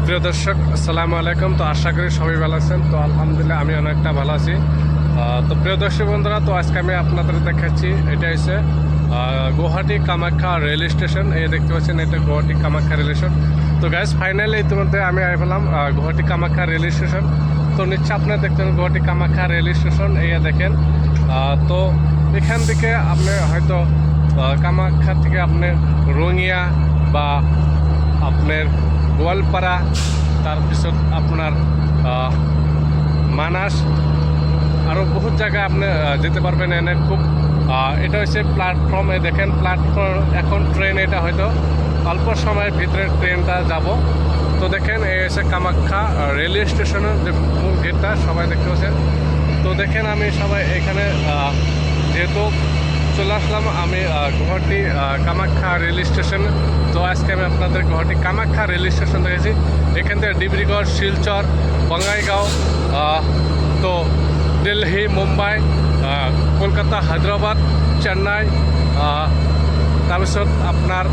প্রিয় দর্শক, আসসালামু আলাইকুম। তো আশা করি সবাই ভালো আছেন। তো আলহামদুলিল্লাহ আমি অনেকটা ভালো আছি। তো প্রিয় দর্শক বন্ধুরা, তো আজকে আমি আপনাদের দেখাচ্ছি, এটা হচ্ছে গুয়াহাটি কামাখ্যা রেল স্টেশন। এই দেখতে পাচ্ছেন, এটা গুয়াহাটি কামাখ্যা রেল স্টেশন। তো গ্যাস ফাইনালি ইতিমধ্যে আমি পেলাম গুয়াহাটি কামাখ্যা রেল স্টেশন। তো নিশ্চয় আপনারা দেখছেন গুয়াহাটি কামাখ্যা রেল স্টেশন। এই দেখেন, তো এখান থেকে আপনি হয়তো কামাখ্যা থেকে আপনি রঙিয়া বা আপনার গোয়ালপাড়া, তারপিছত আপনার মানাস, আরও বহুত জায়গায় আপনি যেতে পারবেন। এনে খুব এটা হচ্ছে প্ল্যাটফর্মে দেখেন, প্ল্যাটফর্ম এখন ট্রেন, এটা হয়তো অল্প সময়ের ভিতরে ট্রেনটা যাব। তো দেখেন, এই হচ্ছে কামাখ্যা রেলওয়ে স্টেশনের যে মূল গেটটা, সবাই দেখতে পাচ্ছেন। তো দেখেন, আমি সবাই এখানে যেহেতু চলে আসলাম আমি গুয়াহাটি কামাখ্যা রেল স্টেশন। তো আজকে আমি আপনাদের গুয়াহাটি কামাখ্যা রেল স্টেশন দেখেছি। এখান থেকে ডিব্রুগড়, শিলচর, বঙ্গাইগাঁও, তো দিল্লি, মুম্বাই, কলকাতা, হায়দ্রাবাদ, চেন্নাই, তাৰপিছত আপনার